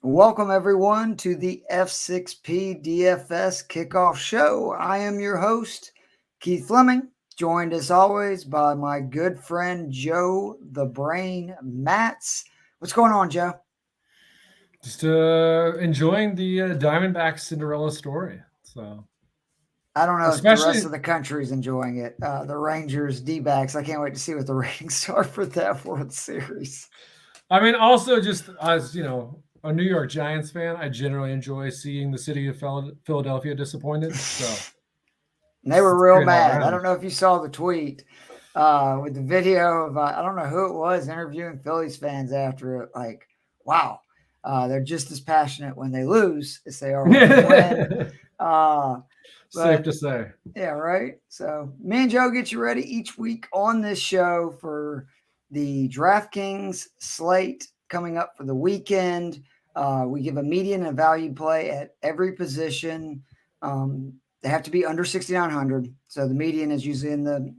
Welcome, everyone, to the F6P DFS Kickoff Show. I am your host, Keith Fleming, joined as always by my good friend, Joe the Brain Matz. What's going on, Joe? Just enjoying the Diamondback Cinderella story. So, I don't know if the rest of especially, the country is enjoying it. The Rangers, D-backs, I can't wait to see what the ratings are for that World Series. I mean, also just as a New York Giants fan, I generally enjoy seeing the city of Philadelphia disappointed. So And they were it's real great all mad. I don't around. know if you saw the tweet with the video of, I don't know who it was interviewing Phillies fans after it. Like, wow, they're just as passionate when they lose as they are when they win. Uh, Safe but to say. yeah, right. So me and Joe get you ready each week on this show for the DraftKings slate coming up for the weekend. We give a median and a value play at every position. Um, they have to be under 6,900. So the median is usually in the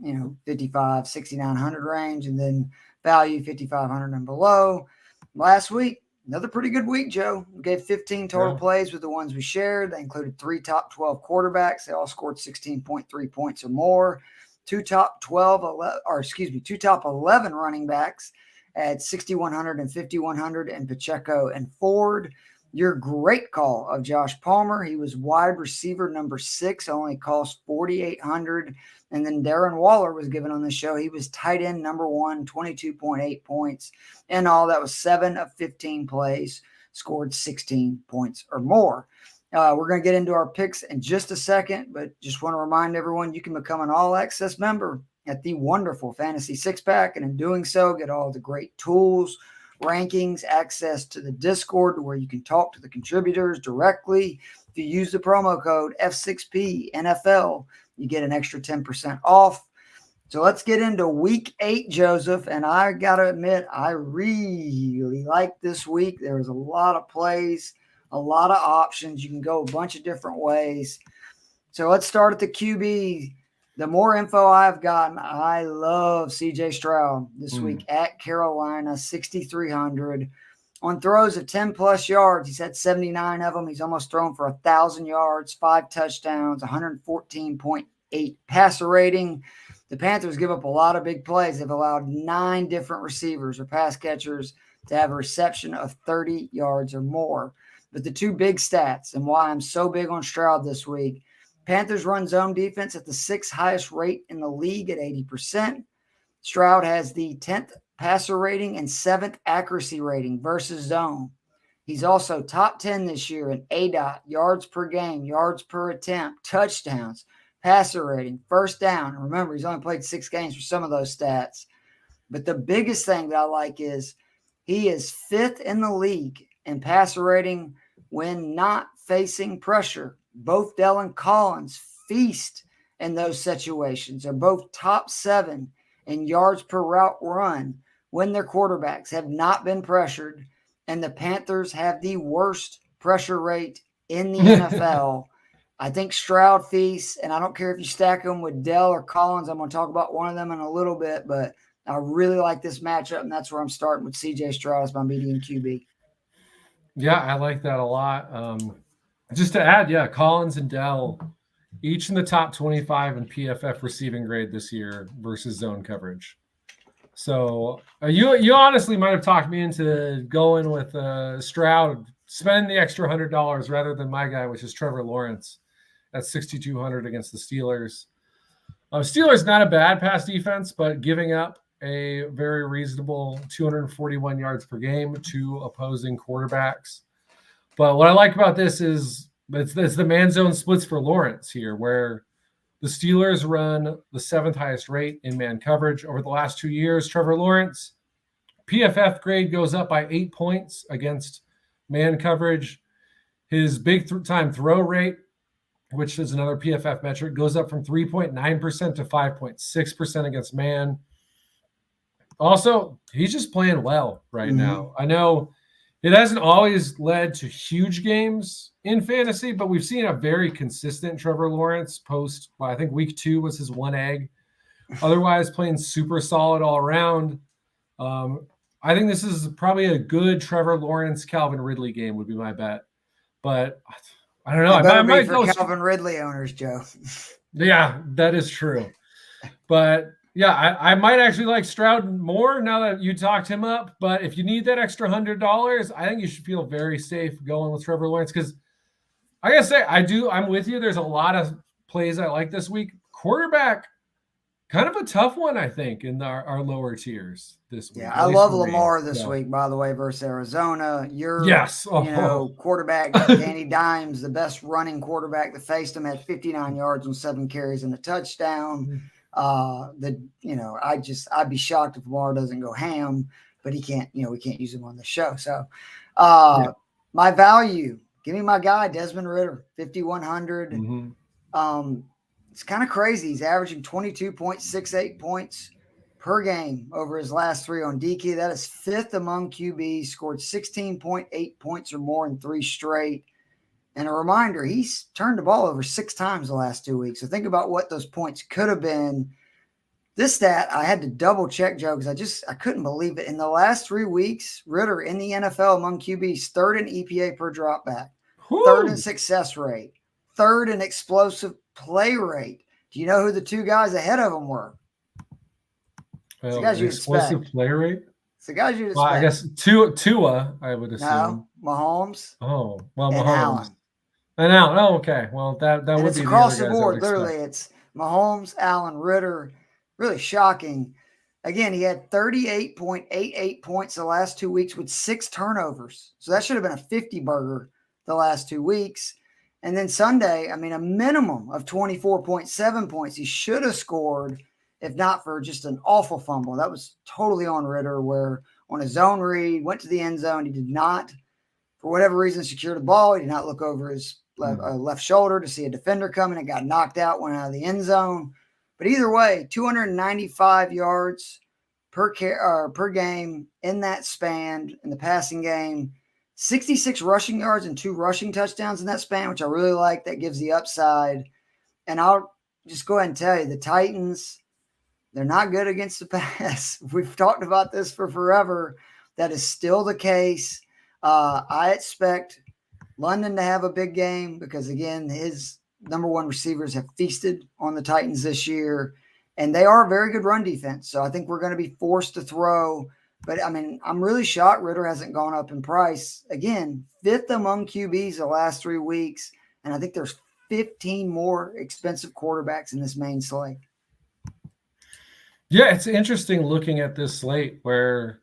55, 6,900 range, and then value 5,500 and below. Last week, another pretty good week, Joe. We gave 15 total Yeah. plays with the ones we shared. They included 3 top 12 quarterbacks. They all scored 16.3 points or more. Two top 11 running backs at 6,100 and 5,100, and Pacheco and Ford. Your great call of Josh Palmer. He was wide receiver number 6, only cost 4,800. And then Darren Waller was given on the show. He was tight end number 1, 22.8 points. In all, that was 7 of 15 plays, scored 16 points or more. We're going to get into our picks in just a second, but just want to remind everyone you can become an all-access member at the wonderful Fantasy Six Pack, and in doing so, get all the great tools, rankings, access to the Discord where you can talk to the contributors directly. If you use the promo code F6P NFL, you get an extra 10% off. So let's get into week 8, Joseph. And I got to admit, I really like this week. There was a lot of plays, a lot of options. You can go a bunch of different ways. So let's start at the QB. The more info I've gotten, I love CJ Stroud this week at Carolina, 6,300. On throws of 10 plus yards, he's had 79 of them. He's almost thrown for 1,000 yards, 5 touchdowns, 114.8 passer rating. The Panthers give up a lot of big plays. They've allowed 9 different receivers or pass catchers to have a reception of 30 yards or more. But the two big stats and why I'm so big on Stroud this week, Panthers run zone defense at the 6th highest rate in the league at 80%. Stroud has the 10th passer rating and 7th accuracy rating versus zone. He's also top 10 this year in ADOT, yards per game, yards per attempt, touchdowns, passer rating, first down. And remember, he's only played 6 games for some of those stats. But the biggest thing that I like is he is 5th in the league in passer rating when not facing pressure. Both Dell and Collins feast in those situations. They're both top 7 in yards per route run when their quarterbacks have not been pressured. And the Panthers have the worst pressure rate in the NFL. I think Stroud feasts, and I don't care if you stack them with Dell or Collins. I'm going to talk about one of them in a little bit, but I really like this matchup, and that's where I'm starting with CJ Stroud as my median QB. Yeah, I like that a lot. Just to add, yeah, Collins and Dell, each in the top 25 in PFF receiving grade this year versus zone coverage. So you honestly might have talked me into going with Stroud, spending the extra $100 rather than my guy, which is Trevor Lawrence at 6,200 against the Steelers. Steelers not a bad pass defense, but giving up a very reasonable 241 yards per game to opposing quarterbacks. But what I like about this is it's the man zone splits for Lawrence here, where the Steelers run the 7th highest rate in man coverage over the last 2 years. Trevor Lawrence, PFF grade goes up by 8 points against man coverage. His big time throw rate, which is another PFF metric, goes up from 3.9% to 5.6% against man. Also, he's just playing well right now. I know it hasn't always led to huge games in fantasy, but we've seen a very consistent Trevor Lawrence post. Well, I think week 2 was his one egg. Otherwise, playing super solid all around. I think this is probably a good Trevor Lawrence, Calvin Ridley game would be my bet. But I don't know. I might for Calvin Ridley owners, Joe. Yeah, that is true. But yeah, I might actually like Stroud more now that you talked him up. But if you need that extra $100, I think you should feel very safe going with Trevor Lawrence, because I gotta say, I'm with you. There's a lot of plays I like this week. Quarterback, kind of a tough one, I think, in our lower tiers this week. Yeah, I love Lamar this week, by the way, versus Arizona. Quarterback, Danny Dimes, the best running quarterback that faced him, had 59 yards on 7 carries and a touchdown. I'd be shocked if Lamar doesn't go ham, but he can't, we can't use him on the show. So my value, give me my guy, Desmond Ridder, 5,100. It's kind of crazy. He's averaging 22.68 points per game over his last 3 on DK. That is 5th among QBs, scored 16.8 points or more in 3 straight. And a reminder, he's turned the ball over 6 times the last 2 weeks. So think about what those points could have been. This stat, I had to double check, Joe, because I couldn't believe it. In the last 3 weeks, Ridder in the NFL among QBs, 3rd in EPA per dropback, 3rd in success rate, 3rd in explosive play rate. Do you know who the 2 guys ahead of him were? Well, the guys you explosive play rate? It's the guys you'd expect. I guess Tua, I would assume. No, Mahomes. Oh, well, and Mahomes. Allen. And Allen. Oh, okay. Well, that would it's be across the the board. Literally, it's Mahomes, Allen, Ridder. Really shocking. Again, he had 38.88 points the last 2 weeks with 6 turnovers. So that should have been a 50-burger the last 2 weeks. And then Sunday, a minimum of 24.7 points. He should have scored if not for just an awful fumble. That was totally on Ridder, where on a zone read, went to the end zone. He did not, for whatever reason, secure the ball. He did not look over his left shoulder to see a defender coming. It got knocked out, went out of the end zone. But either way, 295 yards per game in that span in the passing game. 66 rushing yards and 2 rushing touchdowns in that span, which I really like. That gives the upside. And I'll just go ahead and tell you, the Titans, they're not good against the pass. We've talked about this for forever. That is still the case. I expect London to have a big game because, again, his number 1 receivers have feasted on the Titans this year, and they are a very good run defense. So I think we're going to be forced to throw. But, I'm really shocked Ridder hasn't gone up in price. Again, 5th among QBs the last 3 weeks, and I think there's 15 more expensive quarterbacks in this main slate. Yeah, it's interesting looking at this slate where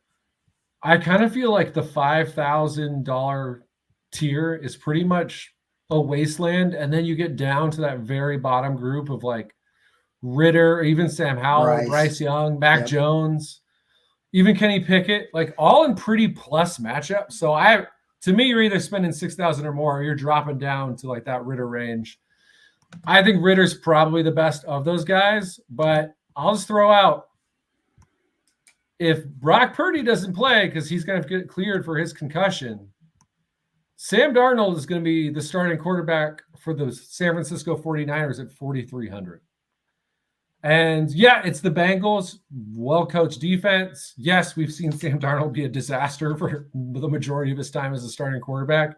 I kind of feel like the $5,000 tier is pretty much a wasteland. And then you get down to that very bottom group of like Ridder, even Sam Howell, Bryce Young, Mac Jones, even Kenny Pickett, like all in pretty plus matchups. So to me, you're either spending $6,000 or more, or you're dropping down to like that Ridder range. I think Ridder's probably the best of those guys, but I'll just throw out, if Brock Purdy doesn't play because he's going to get cleared for his concussion, Sam Darnold is going to be the starting quarterback for the San Francisco 49ers at 4,300. And yeah, it's the Bengals, well-coached defense. Yes, we've seen Sam Darnold be a disaster for the majority of his time as a starting quarterback.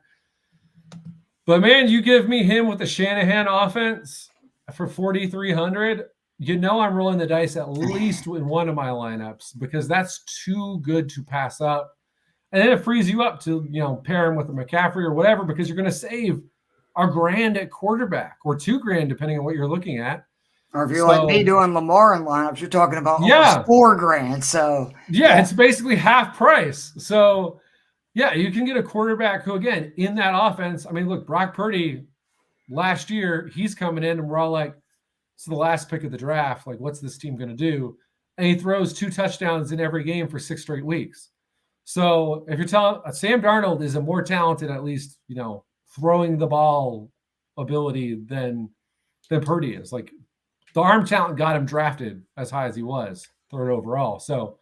But man, you give me him with the Shanahan offense for 4,300, I'm rolling the dice at least in one of my lineups because that's too good to pass up. And then it frees you up to, pair him with a McCaffrey or whatever, because you're going to save $1,000 at quarterback or $2,000, depending on what you're looking at. Or if you're like me doing Lamar in lineups, you're talking about almost $4,000. So it's basically half price. So yeah, you can get a quarterback who, again, in that offense, look, Brock Purdy last year, he's coming in and we're all like, it's the last pick of the draft. Like, what's this team going to do? And he throws 2 touchdowns in every game for 6 straight weeks. So if you're telling Sam Darnold is a more talented, at least, throwing the ball ability than Purdy is. Like, the arm talent got him drafted as high as he was, 3rd overall. So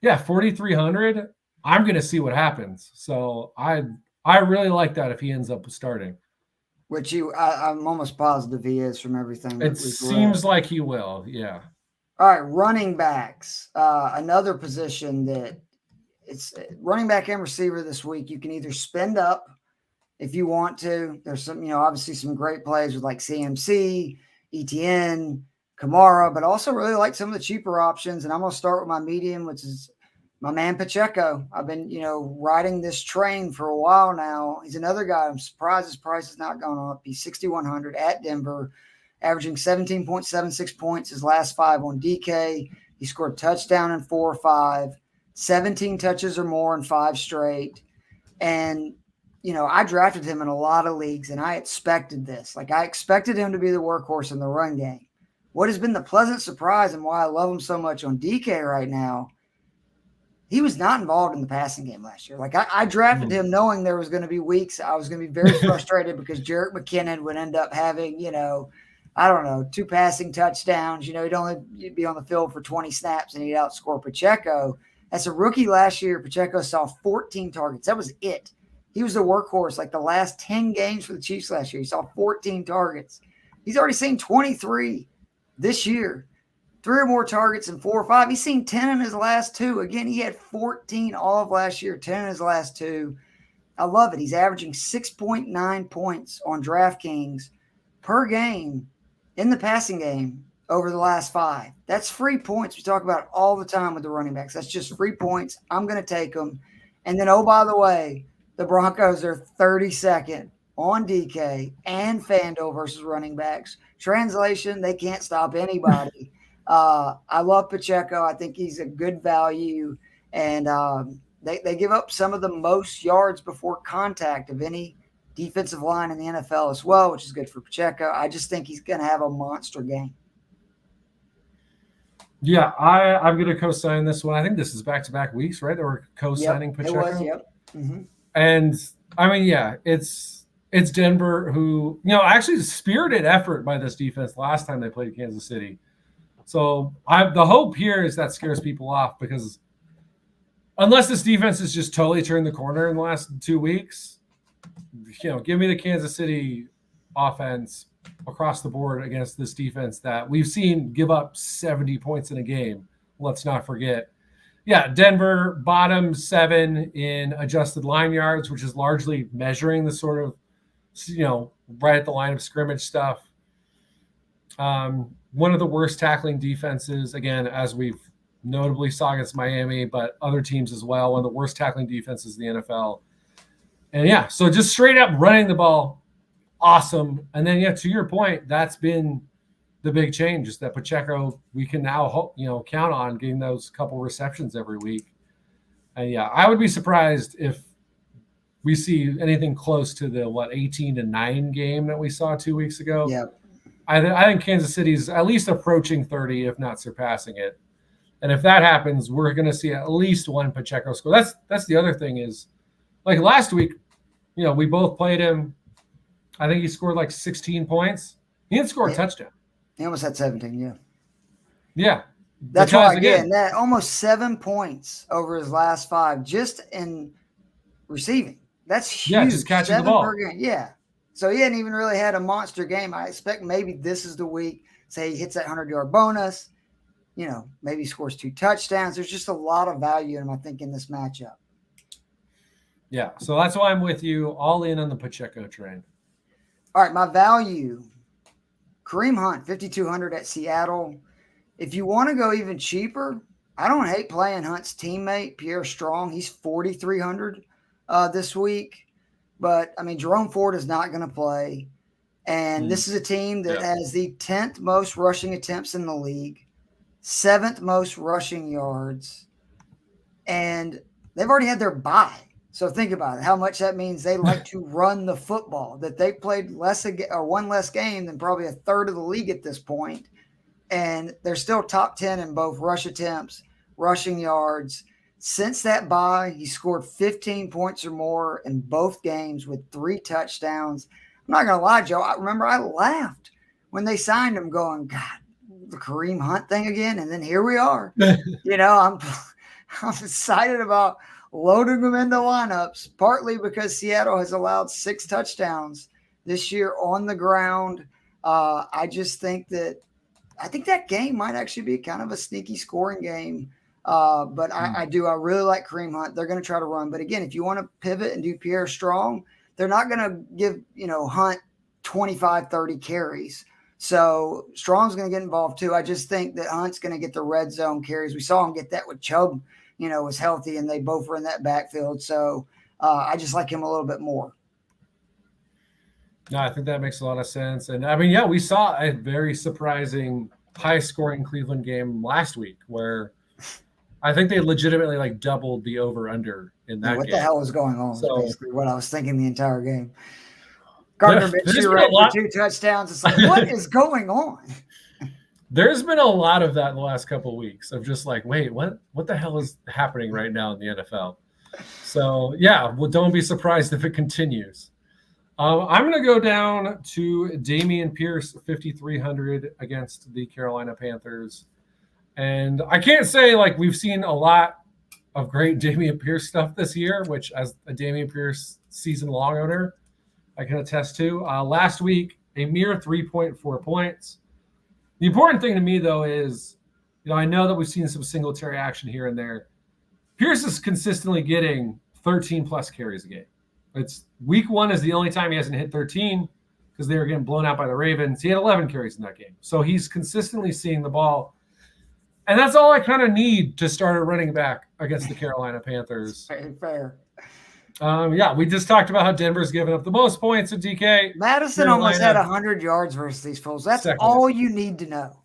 yeah, 4,300. I'm going to see what happens. So I really like that if he ends up starting. Which I'm almost positive he is from everything. It seems like he will, yeah. All right, running backs. Another position that it's running back and receiver this week. You can either spend up if you want to. There's some, obviously some great plays with like CMC, ETN, Kamara, but also really like some of the cheaper options. And I'm going to start with my medium, which is my man Pacheco. I've been, riding this train for a while now. He's another guy. I'm surprised his price has not gone up. He's 6,100 at Denver, averaging 17.76 points his last 5 on DK. He scored a touchdown in 4 or 5, 17 touches or more in 5 straight. And, I drafted him in a lot of leagues, and I expected this. Like, I expected him to be the workhorse in the run game. What has been the pleasant surprise and why I love him so much on DK right now, he was not involved in the passing game last year. Like, I drafted him knowing there was going to be weeks I was going to be very frustrated because Jerick McKinnon would end up having, 2 passing touchdowns. He'd only be on the field for 20 snaps and he'd outscore Pacheco. As a rookie last year, Pacheco saw 14 targets. That was it. He was the workhorse like the last 10 games for the Chiefs last year. He saw 14 targets. He's already seen 23 this year. 3 or more targets in 4 or 5. He's seen 10 in his last 2. Again, he had 14 all of last year, 10 in his last 2. I love it. He's averaging 6.9 points on DraftKings per game in the passing game over the last 5. That's free points. We talk about it all the time with the running backs. That's just free points. I'm going to take them. And then, oh, by the way, the Broncos are 32nd on DK and FanDuel versus running backs. Translation, they can't stop anybody. I love Pacheco. I think he's a good value. And they give up some of the most yards before contact of any defensive line in the NFL as well, which is good for Pacheco. I just think he's going to have a monster game. Yeah, I'm going to co-sign this one. I think this is back-to-back weeks, right? That we're co-signing Pacheco. It was, yep. Mm-hmm. And, I mean, yeah, it's Denver who, actually spirited effort by this defense last time they played Kansas City. So the hope here is that scares people off because unless this defense has just totally turned the corner in the last 2 weeks, give me the Kansas City offense across the board against this defense that we've seen give up 70 points in a game. Let's not forget. Yeah, Denver bottom 7 in adjusted line yards, which is largely measuring the sort of, right at the line of scrimmage stuff. One of the worst tackling defenses, again, as we've notably saw against Miami, but other teams as well, one of the worst tackling defenses in the NFL. And yeah, so just straight up running the ball, awesome. And then, to your point, that's been the big change is that Pacheco, we can now, count on getting those couple receptions every week. And yeah, I would be surprised if we see anything close to the 18-9 game that we saw 2 weeks ago. Yeah. I think Kansas City's at least approaching 30, if not surpassing it. And if that happens, we're going to see at least one Pacheco score. That's the other thing is, like last week, we both played him. I think he scored like 16 points. He didn't score a touchdown. He almost had 17, yeah. Yeah. That's why, again, that almost 7 points over his last 5 just in receiving. That's huge. Yeah, just catching the ball. Per game. Yeah. So he hadn't even really had a monster game. I expect maybe this is the week, say he hits that 100-yard bonus, maybe he scores 2 touchdowns. There's just a lot of value in him, I think, in this matchup. Yeah, so that's why I'm with you, all in on the Pacheco train. All right, my value, Kareem Hunt, 5,200 at Seattle. If you want to go even cheaper, I don't hate playing Hunt's teammate, Pierre Strong. He's 4,300 this week. But, Jerome Ford is not going to play. And this is a team that has the 10th most rushing attempts in the league, 7th most rushing yards, and they've already had their bye. So think about it, how much that means they like to run the football, that they played one less game than probably a third of the league at this point. And they're still top 10 in both rush attempts, rushing yards. Since that bye, he scored 15 points or more in both games with 3 touchdowns. I'm not going to lie, Joe. I remember I laughed when they signed him going, God, the Kareem Hunt thing again. And then here we are. I'm excited about loading them into lineups, partly because Seattle has allowed 6 touchdowns this year on the ground. I think that game might actually be kind of a sneaky scoring game. But I really like Kareem Hunt. They're going to try to run. But again, if you want to pivot and do Pierre Strong, they're not going to give, Hunt 25, 30 carries. So Strong's going to get involved too. I just think that Hunt's going to get the red zone carries. We saw him get that with Chubb, was healthy, and they both were in that backfield. So I just like him a little bit more. No, I think that makes a lot of sense. And I mean, yeah, we saw a very surprising high-scoring Cleveland game last week where I think they legitimately like doubled the over/under in that game. What the hell was going on? So, basically what I was thinking the entire game. Gardner Minshew ran for 2 touchdowns. It's like, what is going on? There's been a lot of that in the last couple of weeks of just like, wait, what the hell is happening right now in the NFL? So, yeah, well, don't be surprised if it continues. I'm going to go down to Dameon Pierce, 5,300 against the Carolina Panthers. And I can't say like we've seen a lot of great Dameon Pierce stuff this year, which as a Dameon Pierce season-long owner, I can attest to. Last week, a mere 3.4 points. The important thing to me, though, is, I know that we've seen some Singletary action here and there. Pierce is consistently getting 13-plus carries a game. It's week 1 is the only time he hasn't hit 13 because they were getting blown out by the Ravens. He had 11 carries in that game. So he's consistently seeing the ball. And that's all I kind of need to start a running back against the Carolina Panthers. Fair. Yeah, we just talked about how Denver's given up the most points at DK. Madison almost had 100 yards versus these fools. That's all you need to know.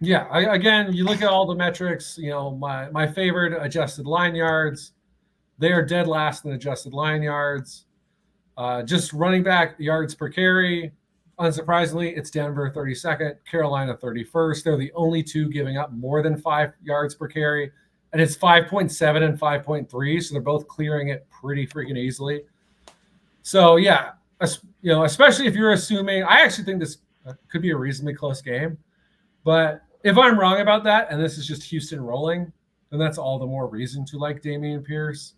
Yeah, again, you look at all the metrics, my favorite adjusted line yards, they are dead last in adjusted line yards. Just running back yards per carry, unsurprisingly, it's Denver 32nd, Carolina 31st. They're the only two giving up more than 5 yards per carry. And it's 5.7 and 5.3, so they're both clearing it pretty freaking easily. So, yeah, especially if you're assuming – I actually think this could be a reasonably close game. But if I'm wrong about that and this is just Houston rolling, then that's all the more reason to like Dameon Pierce.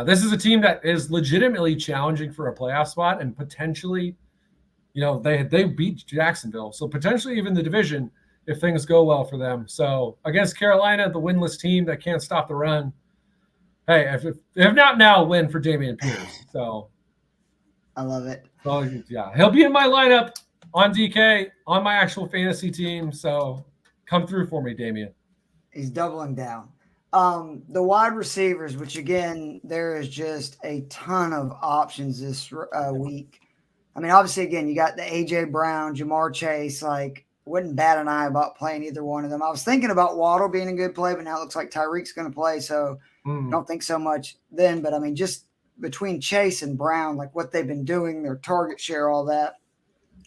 This is a team that is legitimately challenging for a playoff spot and potentially – they beat Jacksonville. So potentially even the division – if things go well for them. So against Carolina, the winless team that can't stop the run, hey, if not now, win for Dameon Pierce. So I love it. So yeah, he'll be in my lineup on DK on my actual fantasy team. So come through for me, Dameon. He's doubling down. The wide receivers, which again, there is just a ton of options this week. I mean, obviously, again, you got the AJ Brown, Jamar Chase, wouldn't bat an eye about playing either one of them. I was thinking about Waddle being a good play, but now it looks like Tyreek's going to play, so I don't think so much then. But, I mean, just between Chase and Brown, what they've been doing, their target share, all that.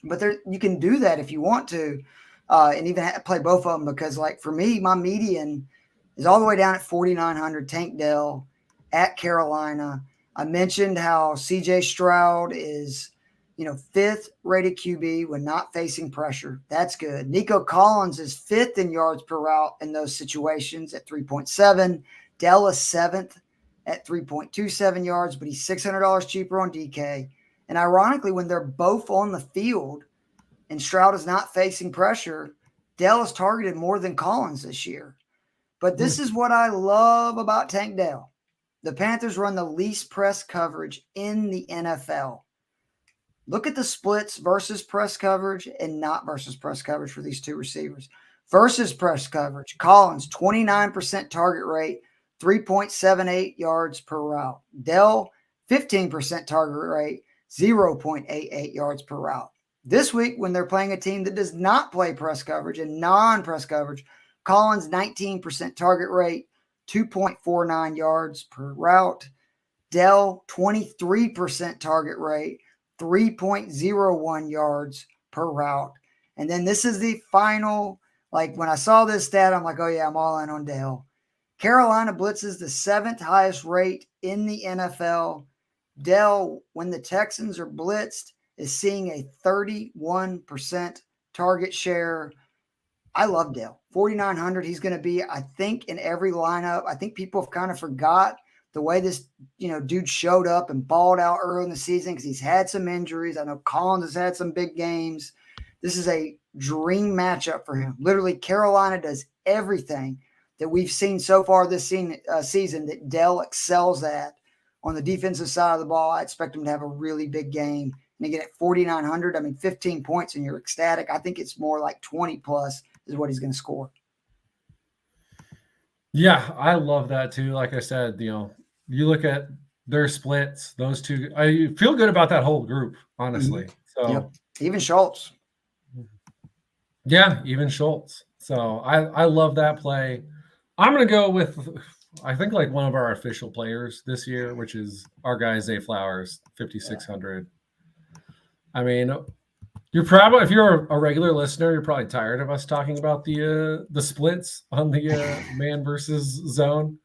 But you can do that if you want to and even play both of them because, for me, my median is all the way down at 4,900, Tank Dell at Carolina. I mentioned how C.J. Stroud is – 5th rated QB when not facing pressure. That's good. Nico Collins is 5th in yards per route in those situations at 3.7. Dell is 7th at 3.27 yards, but he's $600 cheaper on DK. And ironically, when they're both on the field and Stroud is not facing pressure, Dell is targeted more than Collins this year. But this is what I love about Tank Dell. The Panthers run the least press coverage in the NFL. Look at the splits versus press coverage and not versus press coverage for these two receivers. Versus press coverage, Collins, 29% target rate, 3.78 yards per route. Dell, 15% target rate, 0.88 yards per route. This week, when they're playing a team that does not play press coverage and non-press coverage, Collins, 19% target rate, 2.49 yards per route. Dell, 23% target rate, 3.01 yards per route. And then this is the final, when I saw this stat, I'm like, oh yeah, I'm all in on Dell. Carolina blitzes the 7th highest rate in the NFL. Dell, when the Texans are blitzed, is seeing a 31% target share. I love Dell. 4,900, he's going to be, I think, in every lineup. I think people have kind of forgot the way this, dude showed up and balled out early in the season because he's had some injuries. I know Collins has had some big games. This is a dream matchup for him. Literally, Carolina does everything that we've seen so far this season that Dell excels at on the defensive side of the ball. I expect him to have a really big game. And again, at 4,900, I mean, 15 points and you're ecstatic. I think it's more like 20 plus is what he's going to score. Yeah, I love that too. Like I said, you look at their splits, those two, I feel good about that whole group, honestly. So yep. Even Schultz. Yeah, even Schultz. So I love that play. I'm going to go with, I think, like one of our official players this year, which is our guy, Zay Flowers, 5,600. I mean, you're probably, if you're a regular listener, you're probably tired of us talking about the splits on the man versus zone.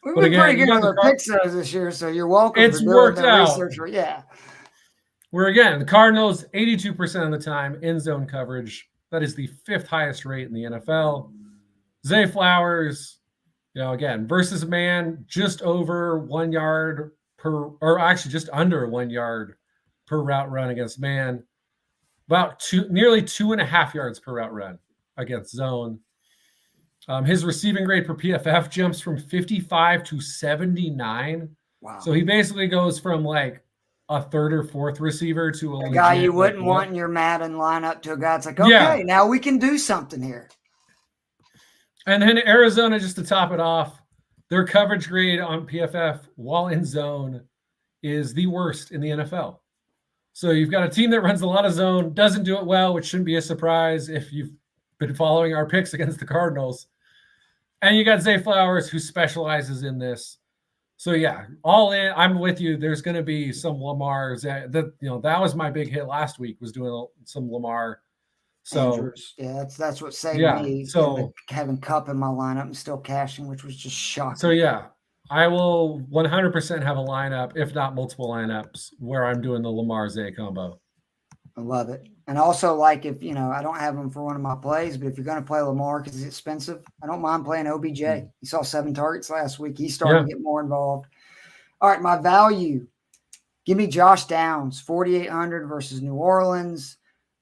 We've been pretty good with our picks this year, so you're welcome. It's worked out. Research. Yeah. The Cardinals 82% of the time in zone coverage. That is the 5th highest rate in the NFL. Zay Flowers, again, versus man, just over 1 yard per, or actually just under 1 yard per route run against man. About nearly 2.5 yards per route run against zone. His receiving grade per PFF jumps from 55 to 79. Wow. So he basically goes from like a third or fourth receiver to a guy you wouldn't want in your Madden lineup to a guy that's like, okay, now we can do something here. And then Arizona, just to top it off, their coverage grade on PFF while in zone is the worst in the NFL. So you've got a team that runs a lot of zone, doesn't do it well, which shouldn't be a surprise if you've been following our picks against the Cardinals. And you got Zay Flowers, who specializes in this. So yeah, all in, I'm with you. There's going to be some Lamar's that was my big hit last week, was doing some Lamar. So Andrews. Yeah, that's what saved me. So having Cup in my lineup and still cashing, which was just shocking. So yeah, I will 100% have a lineup, if not multiple lineups, where I'm doing the Lamar Zay combo. I love it. And also, like, if I don't have him for one of my plays, but if you're going to play Lamar because he's expensive, I don't mind playing OBJ. He saw 7 targets last week. He's starting to get more involved. All right, my value. Give me Josh Downs, 4,800 versus New Orleans.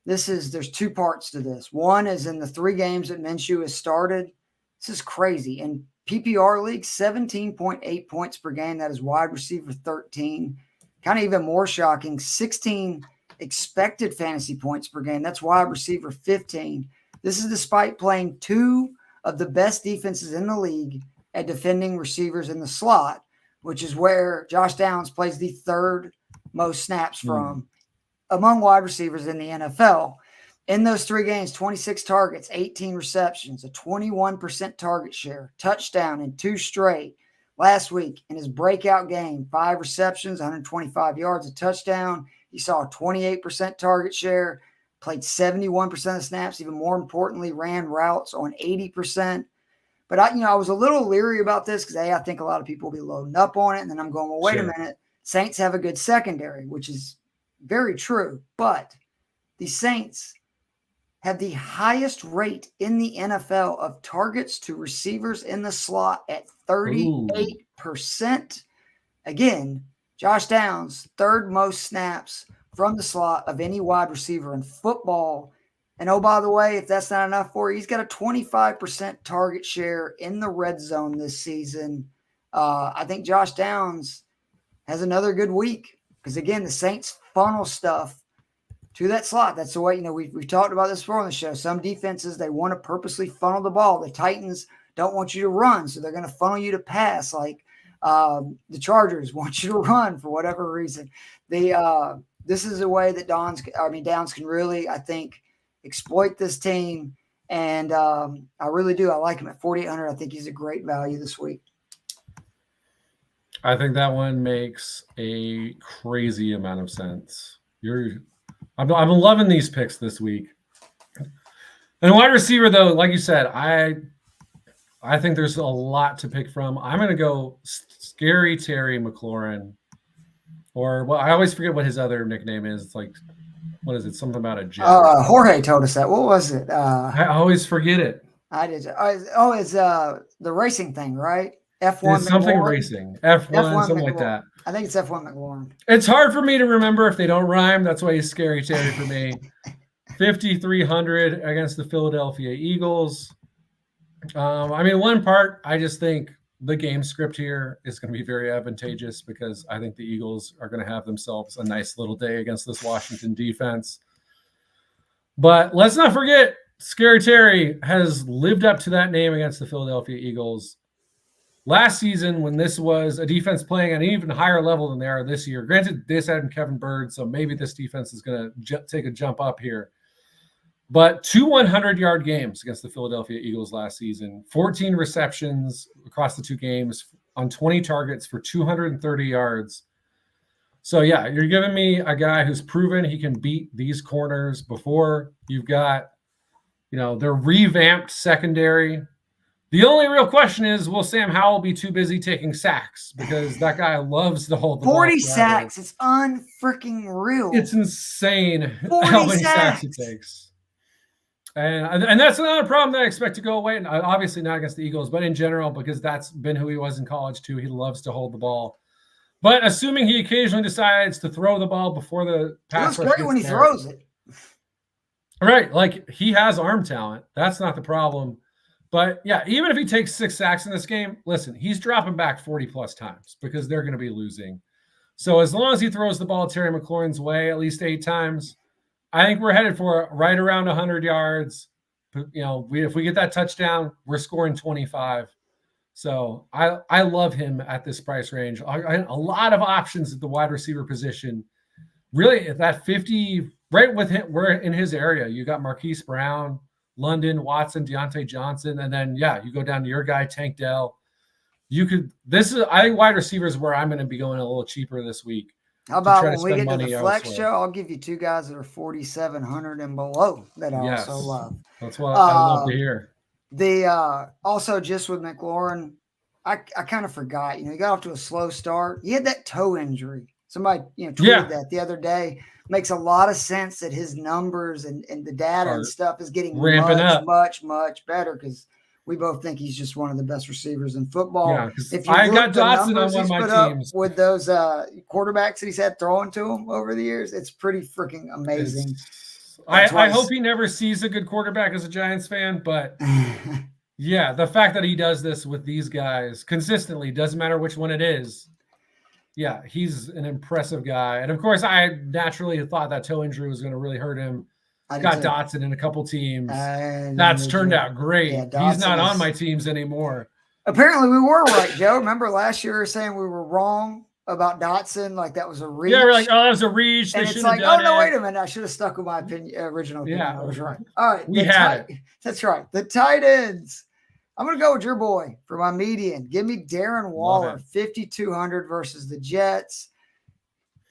There's 2 parts to this. One is in the 3 games that Minshew has started. This is crazy. In PPR league, 17.8 points per game. That is wide receiver 13. Kind of even more shocking, 16 expected fantasy points per game. That's wide receiver 15. This is despite playing 2 of the best defenses in the league at defending receivers in the slot, which is where Josh Downs plays the 3rd most snaps from among wide receivers in the NFL. In those 3 games, 26 targets, 18 receptions, a 21% target share, touchdown in 2 straight. Last week, in his breakout game, 5 receptions, 125 yards, a touchdown. He saw a 28% target share, played 71% of snaps. Even more importantly, ran routes on 80%. But I was a little leery about this because I think a lot of people will be loading up on it. And then I'm going, well, wait a minute. Saints have a good secondary, which is very true. But the Saints have the highest rate in the NFL of targets to receivers in the slot at 38%. Again, Josh Downs, 3rd most snaps from the slot of any wide receiver in football. And oh, by the way, if that's not enough for you, he's got a 25% target share in the red zone this season. I think Josh Downs has another good week because, again, the Saints funnel stuff to that slot. That's the way, we've talked about this before on the show. Some defenses, they want to purposely funnel the ball. The Titans don't want you to run, so they're going to funnel you to pass. Like the Chargers want you to run for whatever reason. This is a way that Downs can really, I think, exploit this team. And I really do. I like him at 4,800. I think he's a great value this week. I think that one makes a crazy amount of sense. I'm loving these picks this week. And wide receiver, though, like you said, I think there's a lot to pick from. I'm going to go Scary Terry McLaurin, or I always forget what his other nickname is. It's like, what is it? Something about a jet. Jorge told us that. What was it? I always forget it. I did. It's the racing thing, right? F1 it's something McLaurin? Racing. F1 something McLaurin. Like that. I think it's F1 McLaurin. It's hard for me to remember if they don't rhyme. That's why he's Scary Terry for me. 5,300 against the Philadelphia Eagles. I mean, one part, I just think the game script here is going to be very advantageous because I think the Eagles are going to have themselves a nice little day against this Washington defense. But let's not forget, Scary Terry has lived up to that name against the Philadelphia Eagles. Last season, when this was a defense playing at an even higher level than they are this year, granted, this had Kevin Bird, so maybe this defense is going to take a jump up here. But 2 100-yard games against the Philadelphia Eagles last season, 14 receptions across the 2 games on 20 targets for 230 yards. So, yeah, you're giving me a guy who's proven he can beat these corners before. You've got, their revamped secondary. The only real question is, will Sam Howell be too busy taking sacks? Because that guy loves to hold the 40 ball. 40 sacks. It's unfreaking real. It's insane how many sacks he takes. And that's another problem that I expect to go away. And obviously not against the Eagles, but in general, because that's been who he was in college too. He loves to hold the ball. But assuming he occasionally decides to throw the ball before the pass rush, it looks great when he throws it. Right. Like, he has arm talent. That's not the problem. But yeah, even if he takes 6 sacks in this game, listen, he's dropping back 40 plus times because they're going to be losing. So as long as he throws the ball Terry McLaurin's way at least 8 times, I think we're headed for right around 100 yards. If we get that touchdown, we're scoring 25. So I love him at this price range. A lot of options at the wide receiver position. Really, at that 50, right with him, we're in his area. You got Marquise Brown, London, Watson, Deontay Johnson, and then you go down to your guy Tank Dell. I think wide receivers where I'm going to be going a little cheaper this week. How about when we get to the flex show? I'll give you 2 guys that are 4,700 and below that I also love. That's what I love to hear. Also, just with McLaurin, I kind of forgot. He got off to a slow start. He had that toe injury. Somebody tweeted that the other day. Makes a lot of sense that his numbers and the data and stuff is getting much better because we both think he's just one of the best receivers in football. Yeah, if you I got Dotson on one of my teams with those quarterbacks that he's had throwing to him over the years, it's pretty freaking amazing. I hope he never sees a good quarterback as a Giants fan, but yeah, the fact that he does this with these guys consistently, doesn't matter which one it is. Yeah, he's an impressive guy. And of course, I naturally thought that toe injury was going to really hurt him. Got Dotson in a couple teams. That's turned out great. Yeah, he's not on my teams anymore. Apparently, we were right, Joe. Remember last year we were saying we were wrong about Dotson? Like that was a reach. Yeah, we're like, oh, that was a reach. And it's like, oh, no, wait a minute. I should have stuck with my original opinion. Yeah, I was right. All right. We had it. That's right. The tight ends. I'm going to go with your boy for my median. Give me Darren Waller, 5,200 versus the Jets.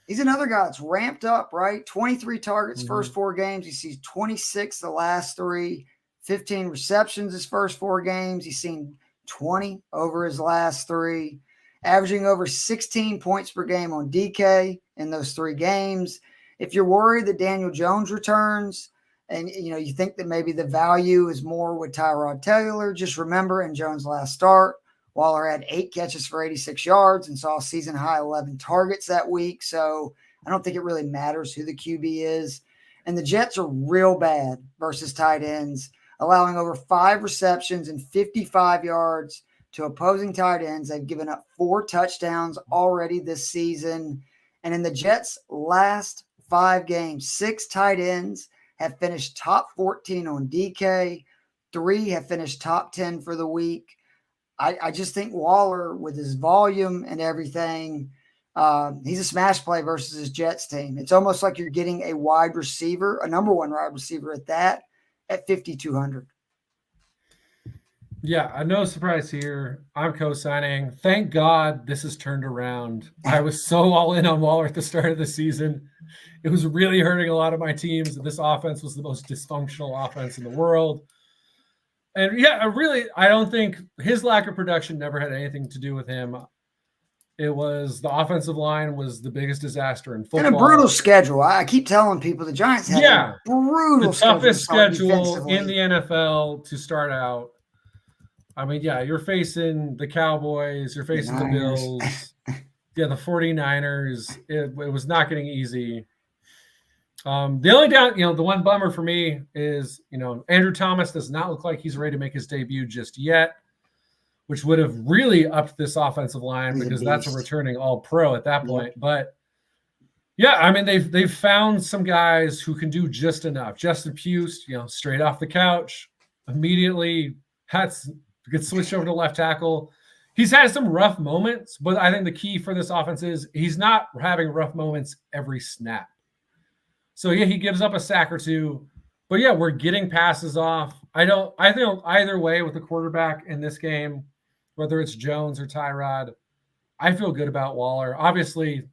He's another guy that's ramped up, right? 23 targets first 4 games. He sees 26 the last 3, 15 receptions his first 4 games. He's seen 20 over his last 3, averaging over 16 points per game on DK in those 3 games. If you're worried that Daniel Jones returns and you think that maybe the value is more with Tyrod Taylor, just remember in Jones' last start, Waller had 8 catches for 86 yards and saw a season-high 11 targets that week. So I don't think it really matters who the QB is. And the Jets are real bad versus tight ends, allowing over 5 receptions and 55 yards to opposing tight ends. They've given up 4 touchdowns already this season. And in the Jets' last 5 games, 6 tight ends have finished top 14 on DK. 3 have finished top 10 for the week. I just think Waller, with his volume and everything, he's a smash play versus his Jets team. It's almost like you're getting a wide receiver, a number 1 wide receiver at that, at 5,200. Yeah, no surprise here. I'm co-signing. Thank God this has turned around. I was so all in on Waller at the start of the season. It was really hurting a lot of my teams. This offense was the most dysfunctional offense in the world. And yeah, I don't think his lack of production never had anything to do with him. It was the offensive line was the biggest disaster in football. And a brutal schedule. I keep telling people the Giants had a brutal schedule. The toughest schedule in the NFL to start out. I mean, yeah, you're facing the Cowboys, you're facing the Bills, the 49ers. It was not getting easy. The only the one bummer for me is, Andrew Thomas does not look like he's ready to make his debut just yet, which would have really upped this offensive line because that's a returning all-pro at that point. But yeah, I mean, they've found some guys who can do just enough. Justin Pugh, straight off the couch, immediately gets switched over to left tackle. He's had some rough moments, but I think the key for this offense is he's not having rough moments every snap. So yeah, he gives up a sack or two, but yeah, we're getting passes off. I think either way with the quarterback in this game, whether it's Jones or Tyrod, I feel good about Waller. Obviously,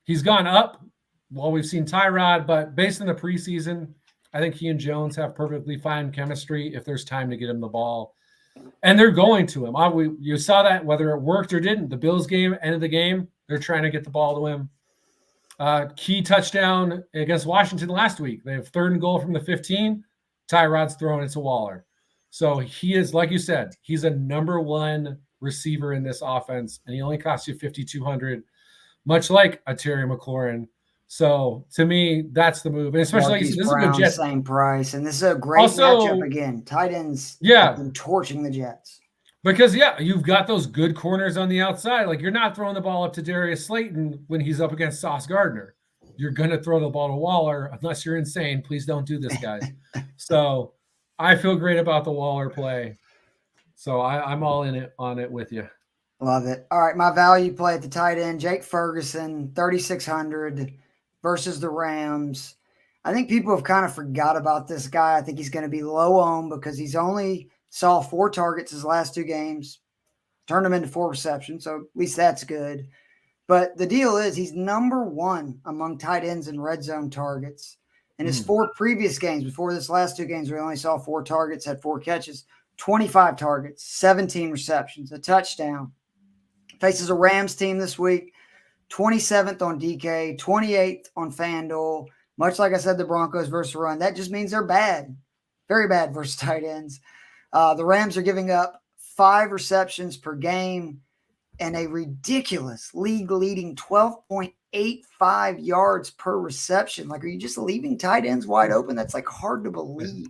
he's gone up while we've seen Tyrod, but based on the preseason, I think he and Jones have perfectly fine chemistry if there's time to get him the ball. And they're going to him. You saw that whether it worked or didn't. The Bills game, end of the game, they're trying to get the ball to him. Key touchdown against Washington last week. They have 3rd and goal from the 15. Tyrod's throwing it to Waller. So he is, like you said, he's a number 1 receiver in this offense, and he only costs you $5,200, much like a Terry McLaurin. So to me, that's the move. And especially this is a good Jets. Same price, and this is a great matchup again. Tight ends, have been torching the Jets. Because, you've got those good corners on the outside. Like, you're not throwing the ball up to Darius Slayton when he's up against Sauce Gardner. You're going to throw the ball to Waller unless you're insane. Please don't do this, guys. So I feel great about the Waller play. So I'm all on it with you. Love it. All right, my value play at the tight end, Jake Ferguson, 3,600 versus the Rams. I think people have kind of forgot about this guy. I think he's going to be low owned because he's only saw 4 targets his last 2 games, turned them into 4 receptions, so at least that's good. But the deal is he's number 1 among tight ends in red zone targets. In his 4 previous games, before this last 2 games, we only saw 4 targets, had 4 catches, 25 targets, 17 receptions, a touchdown. Faces a Rams team this week, 27th on DK, 28th on FanDuel. Much like I said, the Broncos versus run. That just means they're bad, very bad versus tight ends. The Rams are giving up 5 receptions per game and a ridiculous league-leading 12.85 yards per reception. Like, are you just leaving tight ends wide open? That's like hard to believe.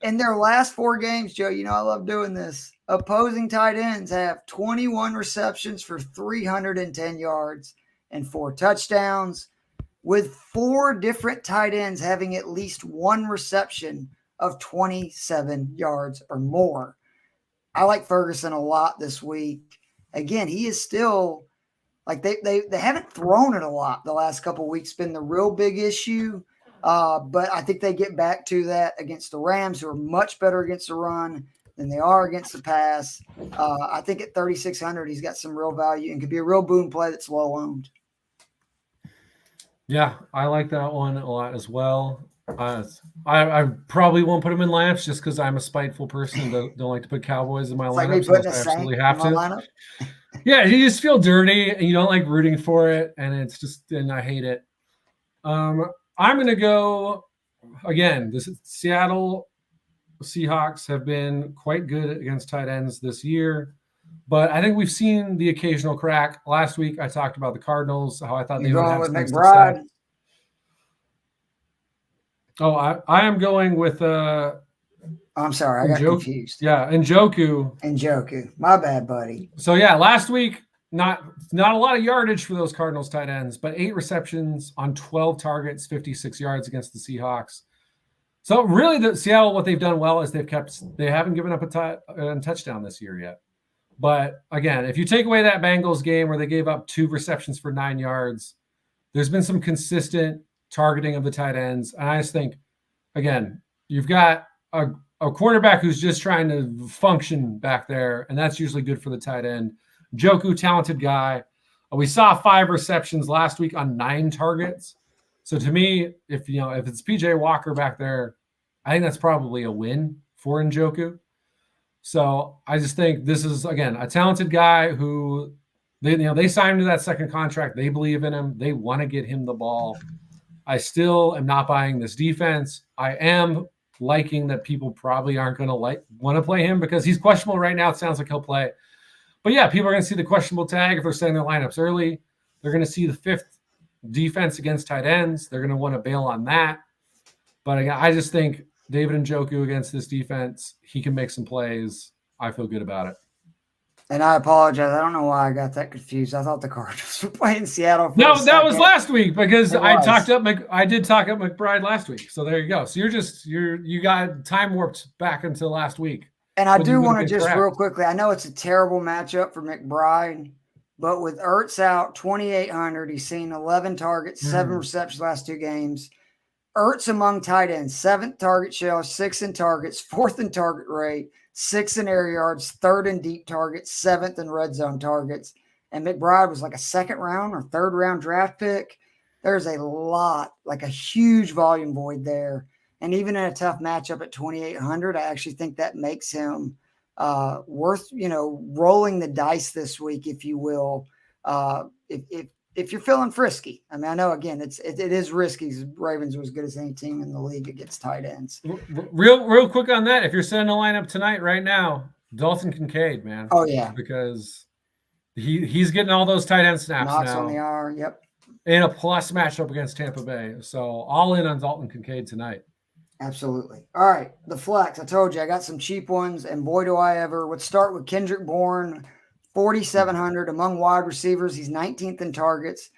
In their last 4 games, Joe, I love doing this. Opposing tight ends have 21 receptions for 310 yards and 4 touchdowns, with 4 different tight ends having at least 1 reception of 27 yards or more. I like Ferguson a lot this week. Again, he is still like they haven't thrown it a lot the last couple of weeks. Been the real big issue. But I think they get back to that against the Rams, who are much better against the run than they are against the pass. I think at 3,600, he's got some real value and could be a real boom play that's low owned. Yeah, I like that one a lot as well. I probably won't put him in lineups just because I'm a spiteful person. Don't like to put Cowboys in my lineups. Like I absolutely have to. Yeah, you just feel dirty and you don't like rooting for it, and I hate it. I'm going to go again. This Seattle Seahawks have been quite good against tight ends this year, but I think we've seen the occasional crack. Last week I talked about the Cardinals, how I thought they would have some success. Oh, I am going with I'm sorry, I got confused. Yeah, Njoku. My bad, buddy. So yeah, last week, not a lot of yardage for those Cardinals tight ends, but 8 receptions on 12 targets, 56 yards against the Seahawks. So really, the Seattle, what they've done well is they haven't given up a touchdown this year yet. But again, if you take away that Bengals game where they gave up 2 receptions for 9 yards, there's been some consistent targeting of the tight ends. And I just think, again, you've got a quarterback who's just trying to function back there, and that's usually good for the tight end. Njoku, talented guy. We saw 5 receptions last week on 9 targets. So to me, if it's PJ Walker back there, I think that's probably a win for Njoku. So I just think this is, again, a talented guy who they signed to that second contract. They believe in him. They want to get him the ball. I still am not buying this defense. I am liking that people probably aren't going to want to play him because he's questionable right now. It sounds like he'll play. But yeah, people are going to see the questionable tag if they're setting their lineups early. They're going to see the 5th defense against tight ends. They're going to want to bail on that. But I just think David Njoku against this defense, he can make some plays. I feel good about it. And I apologize. I don't know why I got that confused. I thought the Cardinals were playing Seattle. No, that was last week because I did talk up McBride last week. So there you go. So you got time warped back until last week. And I do want to just real quickly, I know it's a terrible matchup for McBride, but with Ertz out 2,800, he's seen 11 targets, 7 receptions last 2 games. Ertz among tight ends, 7th target share, 6th in targets, 4th in target rate, 6th in air yards, 3rd in deep targets, 7th in red zone targets. And McBride was like a 2nd round or 3rd round draft pick. There's a lot, like a huge volume void there. And even in a tough matchup at 2,800, I actually think that makes him worth, rolling the dice this week, if you will, if you're feeling frisky. I mean, I know, again, it is risky. Ravens are as good as any team in the league against tight ends. Real quick on that. If you're setting a lineup tonight, right now, Dalton Kincaid, man. Oh, yeah. Because he's getting all those tight end snaps Knocks now. On the hour, yep. In a plus matchup against Tampa Bay. So all in on Dalton Kincaid tonight. Absolutely. All right, the flex. I told you I got some cheap ones, and boy, do I ever. Let's start with Kendrick Bourne, 4,700 among wide receivers. He's 19th in targets,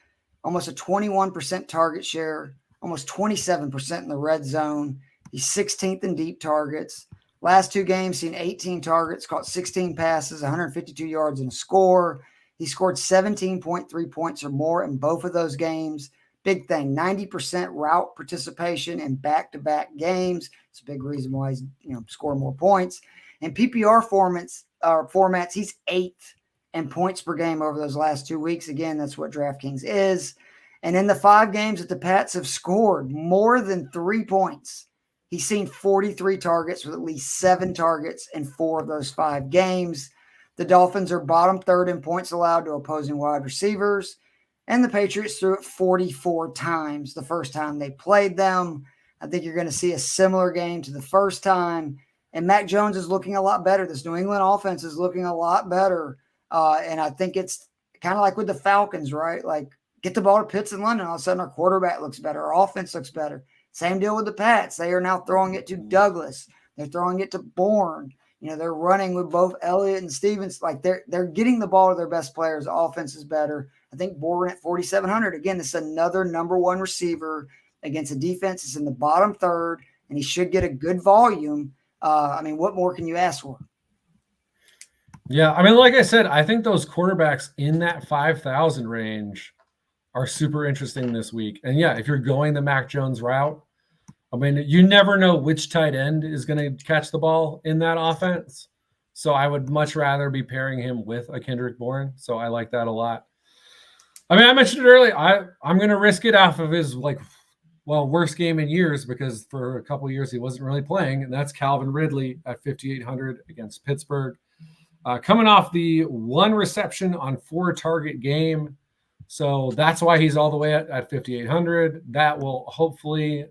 almost a 21% target share, almost 27% in the red zone. He's 16th in deep targets. Last 2 games, seen 18 targets, caught 16 passes, 152 yards, and a score. He scored 17.3 points or more in both of those games. Big thing, 90% route participation in back-to-back games. It's a big reason why he's scoring more points. In PPR formats, he's 8th in points per game over those last 2 weeks. Again, that's what DraftKings is. And in the 5 games that the Pats have scored more than 3 points, he's seen 43 targets with at least 7 targets in 4 of those 5 games. The Dolphins are bottom 3rd in points allowed to opposing wide receivers. And the Patriots threw it 44 times the first time they played them. I think you're going to see a similar game to the first time. And Mac Jones is looking a lot better. This New England offense is looking a lot better. And I think it's kind of like with the Falcons, right? Like, get the ball to Pitts and London. All of a sudden, our quarterback looks better. Our offense looks better. Same deal with the Pats. They are now throwing it to Douglas. They're throwing it to Bourne. They're running with both Elliott and Stevens. Like, they're getting the ball to their best players. The offense is better. I think Bourne at 4,700. Again, this is another number 1 receiver against a defense that's in the bottom 3rd, and he should get a good volume. What more can you ask for? Yeah, like I said, I think those quarterbacks in that 5,000 range are super interesting this week. And yeah, if you're going the Mac Jones route, you never know which tight end is going to catch the ball in that offense. So I would much rather be pairing him with a Kendrick Bourne. So I like that a lot. I mentioned it earlier. I'm going to risk it off of his worst game in years, because for a couple of years he wasn't really playing, and that's Calvin Ridley at 5,800 against Pittsburgh. Coming off the 1 reception on 4 target game. So that's why he's all the way at 5,800. That will hopefully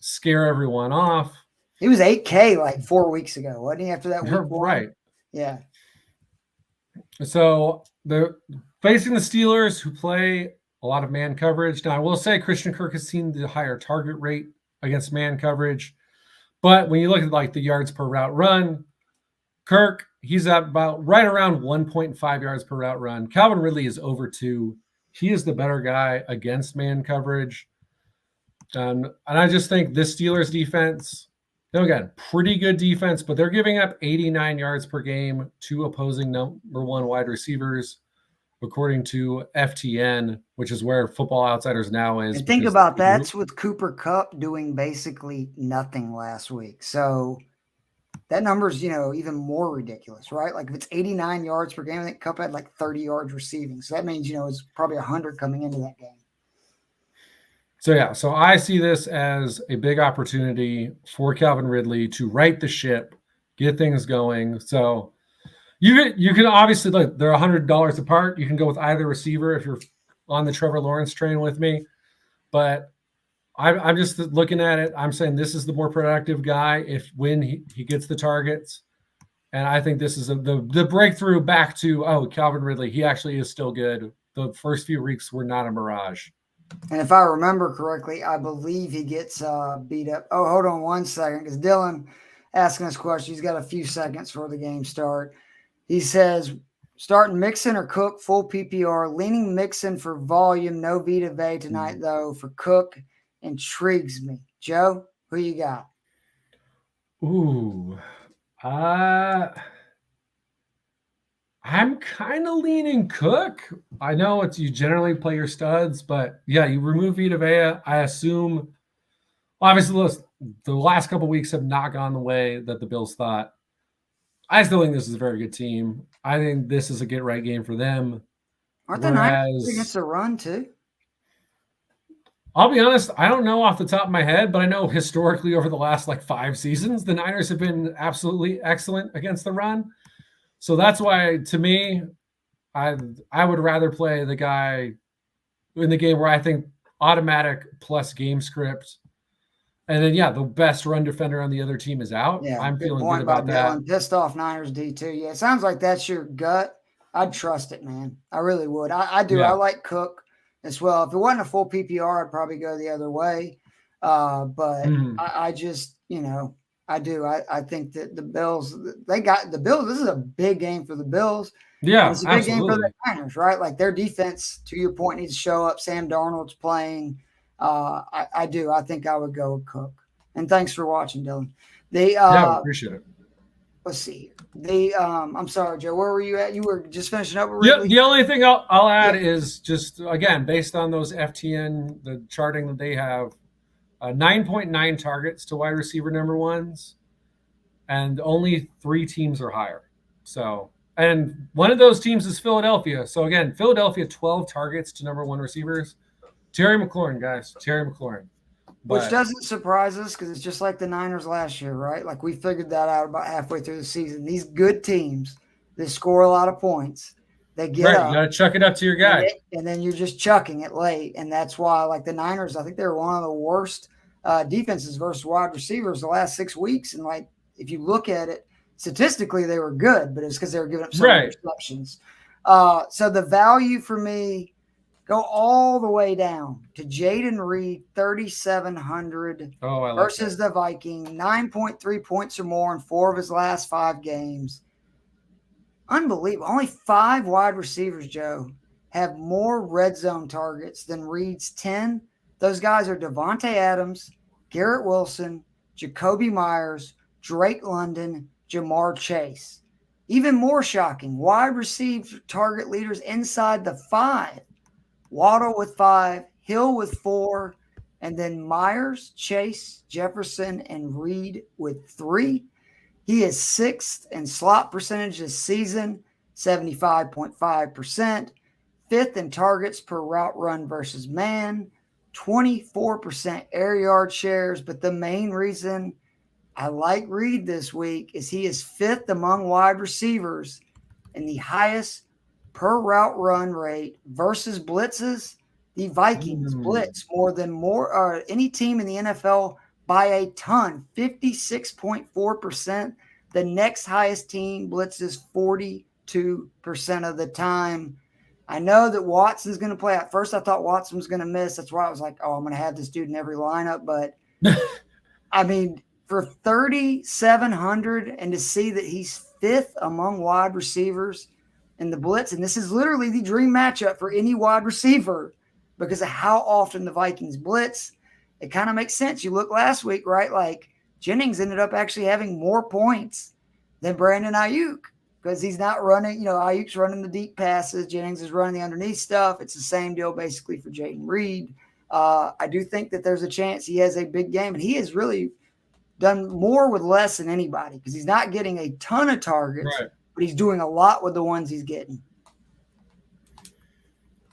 scare everyone off. He was 8K like 4 weeks ago, wasn't he, after that week 1? Right. Yeah. So they're facing the Steelers, who play a lot of man coverage. Now, I will say Christian Kirk has seen the higher target rate against man coverage. But when you look at the yards per route run, Kirk, he's at about right around 1.5 yards per route run. Calvin Ridley is over 2. He is the better guy against man coverage. And I just think this Steelers defense, again, pretty good defense, but they're giving up 89 yards per game to opposing number 1 wide receivers, according to FTN, which is where Football Outsiders now is. And think about that's with Cooper Kupp doing basically nothing last week. So that number's, even more ridiculous, right? Like, if it's 89 yards per game, I think Kupp had 30 yards receiving. So that means, it's probably 100 coming into that game. So I see this as a big opportunity for Calvin Ridley to right the ship, get things going. So you can obviously, they're $100 apart. You can go with either receiver if you're on the Trevor Lawrence train with me. But I'm just looking at it. I'm saying this is the more productive guy when he gets the targets. And I think this is the breakthrough back to, Calvin Ridley. He actually is still good the first few weeks were not a mirage. And if I remember correctly, I believe he gets beat up. Oh, hold on one second, because Dylan asking us questions. He's got a few seconds before the game start. He says, starting Mixon or Cook, full PPR. Leaning Mixon for volume, no Vita Vea tonight, though. For Cook, intrigues me. Joe, who you got? Ooh. I'm kind of leaning Cook. I know you generally play your studs, but yeah, you remove Vita Vea. I assume, obviously, the last couple of weeks have not gone the way that the Bills thought. I still think this is a very good team. I think this is a get-right game for them. Aren't the Niners against the run, too? I'll be honest, I don't know off the top of my head, but I know historically over the last 5 seasons, the Niners have been absolutely excellent against the run. So that's why, to me, I would rather play the guy in the game where I think automatic plus game script. And then, the best run defender on the other team is out. Yeah, I'm good feeling point good about Dylan. that. Pissed off Niners D2. Yeah, it sounds like that's your gut. I'd trust it, man. I really would. I do. Yeah. I like Cook as well. If it wasn't a full PPR, I'd probably go the other way. But I just, I do. I think that the Bills, this is a big game for the Bills. Yeah, it's a big game for the Niners, right? Like their defense, to your point, needs to show up. Sam Darnold's playing. I do. I think I would go with Cook. And thanks for watching, Dylan. Yeah, appreciate it. Let's see. I'm sorry, Joe. Where were you at? You were just finishing up with Ridley? The only thing I'll add is just, again, based on those FTN, the charting that they have, 9.9 targets to wide receiver number ones, and only 3 teams are higher. So, and one of those teams is Philadelphia. So again, Philadelphia, 12 targets to number 1 receivers. Terry McLaurin, guys. Terry McLaurin. Which doesn't surprise us because it's just like the Niners last year, right? Like we figured that out about halfway through the season. These good teams that score a lot of points, they get up. You got to chuck it up to your guy. And then you're just chucking it late. And that's why, like the Niners, I think they were one of the worst defenses versus wide receivers the last 6 weeks. And like if you look at it, statistically they were good, but it's because they were giving up so many interceptions. So the value for me, go all the way down to Jaden Reed, 3,700 versus the Viking, 9.3 points or more in 4 of his last 5 games. Unbelievable. Only 5 wide receivers, Joe, have more red zone targets than Reed's 10. Those guys are Devontae Adams, Garrett Wilson, Jacoby Myers, Drake London, Jamar Chase. Even more shocking, wide receiver target leaders inside the 5. Waddle with 5, Hill with 4, and then Myers, Chase, Jefferson, and Reed with 3. He is 6th in slot percentage this season, 75.5%. 5th in targets per route run versus man, 24% air yard shares. But the main reason I like Reed this week is he is 5th among wide receivers in the highest per route run rate versus blitzes. The Vikings blitz more than any team in the NFL by a ton, 56.4%. The next highest team blitzes 42% of the time. I know that Watson's going to play. At first, I thought Watson was going to miss. That's why I was like, I'm going to have this dude in every lineup. But, I mean, for 3,700 and to see that he's 5th among wide receivers in the blitz, and this is literally the dream matchup for any wide receiver because of how often the Vikings blitz, it kind of makes sense. You look last week, right? Like Jennings ended up actually having more points than Brandon Ayuk because he's not running, Ayuk's running the deep passes. Jennings is running the underneath stuff. It's the same deal basically for Jaden Reed. I do think that there's a chance he has a big game, and he has really done more with less than anybody because he's not getting a ton of targets, but he's doing a lot with the ones he's getting.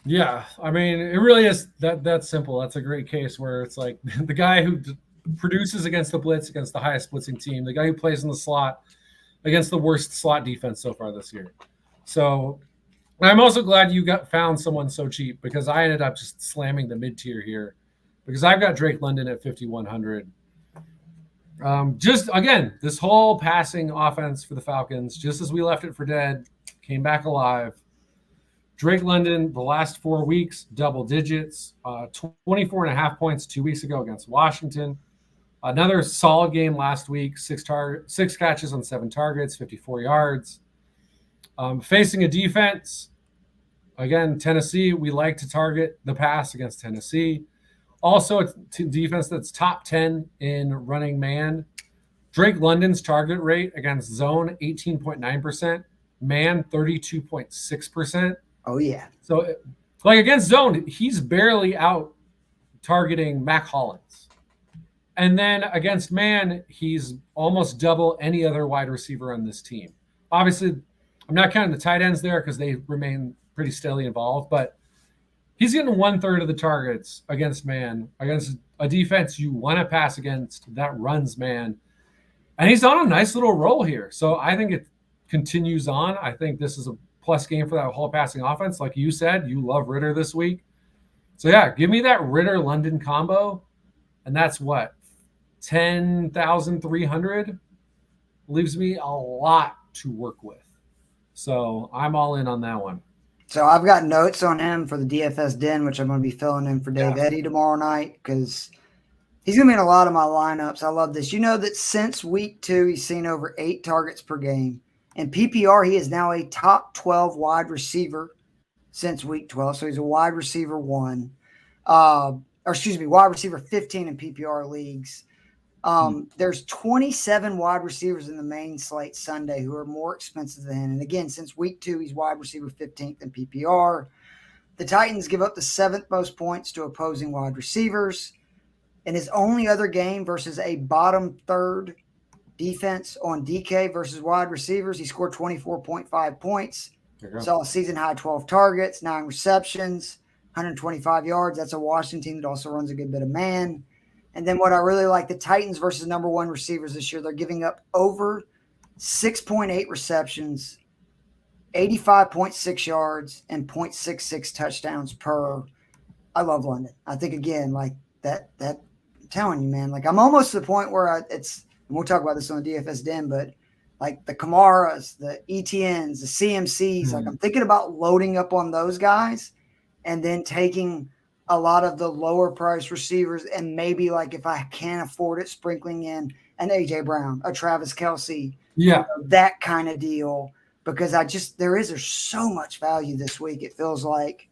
Yeah, I mean, it really is that simple. That's a great case where it's like the guy who produces against the blitz, against the highest blitzing team, the guy who plays in the slot against the worst slot defense so far this year. So I'm also glad you found someone so cheap because I ended up just slamming the mid-tier here because I've got Drake London at 5,100. Just, again, this whole passing offense for the Falcons, just as we left it for dead, came back alive. Drake London, the last 4 weeks, double digits, 24.5 points 2 weeks ago against Washington. Another solid game last week, 6 catches on 7 targets, 54 yards. Facing a defense, again, Tennessee, we like to target the pass against Tennessee. Also, a defense that's top 10 in running man. Drake London's target rate against zone, 18.9%. Man, 32.6%. Oh, yeah. So, like against zone, he's barely out targeting Mac Hollins. And then against man, he's almost double any other wide receiver on this team. Obviously, I'm not counting the tight ends there because they remain pretty steadily involved, but he's getting 1/3 of the targets against man, against a defense you want to pass against that runs man. And he's on a nice little roll here. So I think it continues on. I think this is a plus game for that whole passing offense. Like you said, you love Ritter this week. So yeah, give me that Ritter-London combo. And that's what? 10,300 leaves me a lot to work with. So I'm all in on that one. So I've got notes on him for the DFS Den, which I'm going to be filling in for Dave Eddy tomorrow night because he's going to be in a lot of my lineups. I love this. You know that since week 2, he's seen over 8 targets per game. In PPR, he is now a top 12 wide receiver since week 12. So he's a wide receiver 1. Wide receiver 15 in PPR leagues. There's 27 wide receivers in the main slate Sunday who are more expensive than him. And again, since week 2, he's wide receiver 15th in PPR. The Titans give up the 7th most points to opposing wide receivers. In his only other game versus a bottom third defense on DK versus wide receivers, he scored 24.5 points. Saw a season high 12 targets, 9 receptions, 125 yards. That's a Washington team that also runs a good bit of man. And then what I really like, the Titans versus number 1 receivers this year, they're giving up over 6.8 receptions, 85.6 yards, and 0.66 touchdowns per. I love London. I think, again, like that I'm telling you, man, like I'm almost to the point where and we'll talk about this on the DFS Den, but like the Kamaras, the ETNs, the CMCs, like I'm thinking about loading up on those guys and then taking a lot of the lower price receivers and maybe, like, if I can't afford it, sprinkling in an AJ Brown, a Travis Kelce, that kind of deal, because there's so much value this week. It feels like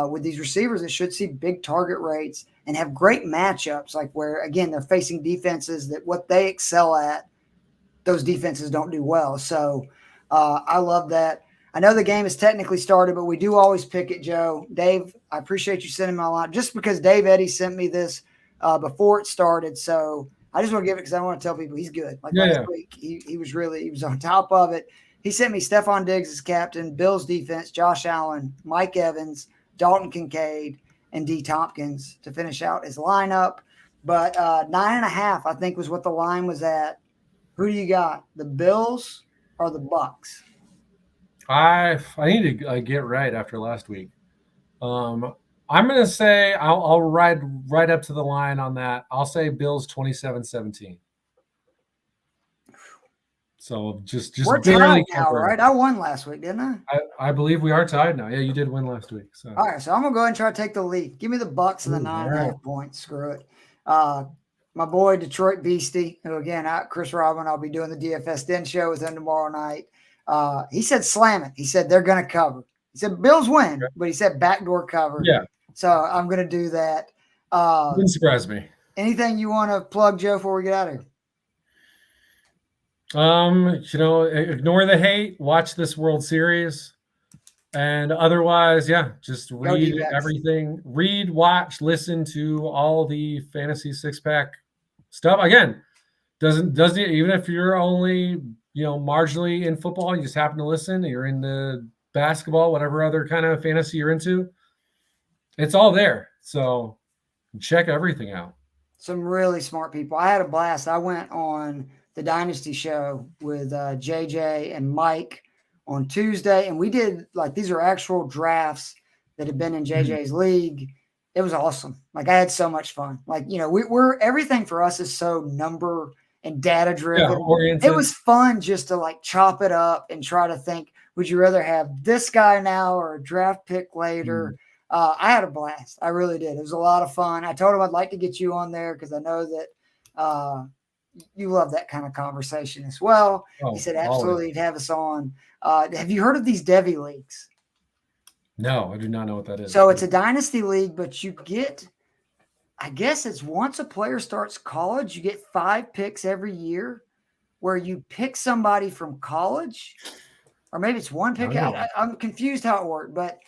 with these receivers, they should see big target rates and have great matchups, like where, again, they're facing defenses that what they excel at, those defenses don't do well. So I love that. I know the game is technically started, but we do always pick it, Joe. Dave, I appreciate you sending my line just because Dave Eddy sent me this before it started. So I just want to give it because I want to tell people he's good. Like last week, he was on top of it. He sent me Stephon Diggs as captain, Bills defense, Josh Allen, Mike Evans, Dalton Kincaid, and D. Tompkins to finish out his lineup. But 9.5, I think, was what the line was at. Who do you got, the Bills or the Bucks? I need to get right after last week. I'm going to say I'll ride right up to the line on that. I'll say Bills 27-17. So just we're barely tied now, right? I won last week, didn't I? I believe we are tied now. Yeah, you did win last week. So all right, so I'm gonna go ahead and try to take the lead. Give me the Bucks and the 9.5 points. Screw it. My boy Detroit Beastie, who again, Chris Robin, I'll be doing the DFS Den show with him tomorrow night. He said slam it. He said they're going to cover. He said Bills win, but he said backdoor cover. Yeah. So I'm going to do that. Wouldn't surprise me. Anything you want to plug, Joe, before we get out of here? Ignore the hate. Watch this World Series. And otherwise, just read everything. Read, watch, listen to all the fantasy six-pack stuff. Again, doesn't even if you're only marginally in football, you just happen to listen, you're into basketball, whatever other kind of fantasy you're into, it's all there. So check everything out. Some really smart people. I had a blast. I went on the Dynasty show with JJ and Mike on Tuesday, and we did, like, these are actual drafts that have been in JJ's league. It was awesome. Like, I had so much fun. Like, we're everything for us is so number and data driven. It was fun just to like chop it up and try to think. would you rather have this guy now or a draft pick later? I had a blast. I really did. It was a lot of fun. I told him I'd like to get you on there because I know that you love that kind of conversation as well. He said absolutely he'd have us on. Have you heard of these Devy leagues? No, I do not know what that is. So it's a dynasty league, but you get, I guess it's once a player starts college, you get 5 picks every year where you pick somebody from college, or maybe it's 1 pick. I'm confused how it worked, but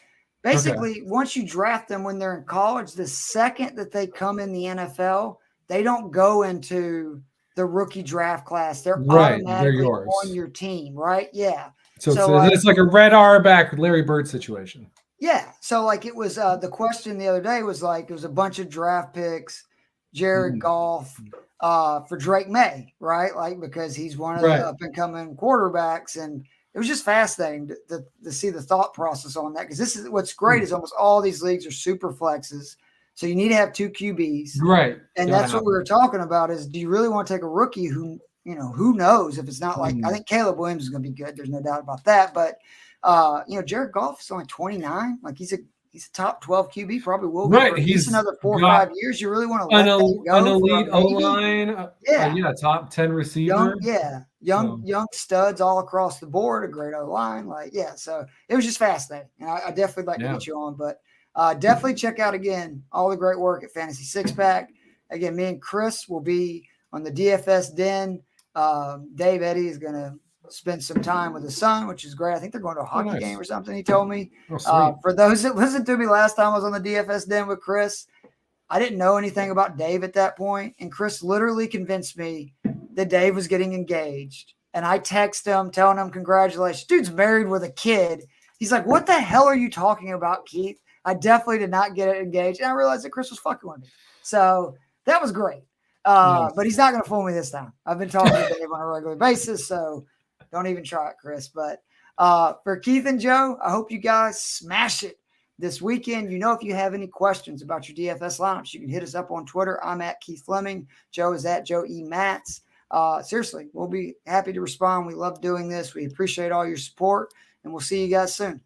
basically once you draft them when they're in college, the second that they come in the NFL, they don't go into the rookie draft class. They're automatically on your team, right? Yeah. So it's like a Red Auerbach, Larry Bird situation. Yeah. So like it was the question the other day was like it was a bunch of draft picks, Jared Goff for Drake May, right? Like because he's one of the up and coming quarterbacks, and it was just fascinating to see the thought process on that, because this is what's great is almost all these leagues are super flexes. So you need to have 2 QBs. Right. And that's what we were talking about is, do you really want to take a rookie who knows if it's not like, I think Caleb Williams is going to be good. There's no doubt about that. But, Jared Goff is only 29. Like he's a top 12 QB, probably will be for at least another 4 or 5 years. You really want to let that go. An elite O-line. Top 10 receiver. Young studs all across the board, a great O-line. So it was just fascinating. And I definitely like to get you on, but definitely check out again all the great work at Fantasy Six Pack. Again, me and Chris will be on the DFS Den. Dave Eddy is going to spend some time with his son, which is great. I think they're going to a hockey game or something, he told me. For those that listened to me last time I was on the DFS Den with Chris, I didn't know anything about Dave at that point, and Chris literally convinced me that Dave was getting engaged. And I text him telling him congratulations. Dude's married with a kid. He's like, what the hell are you talking about, Keith? I definitely did not get engaged. And I realized that Chris was fucking with me. So that was great. But he's not going to fool me this time. I've been talking to Dave on a regular basis, so don't even try it, Chris. But for Keith and Joe, I hope you guys smash it this weekend. If you have any questions about your DFS lineups, you can hit us up on Twitter. I'm at Keith Fleming. Joe is at joeematz. Seriously, we'll be happy to respond. We love doing this. We appreciate all your support, and we'll see you guys soon.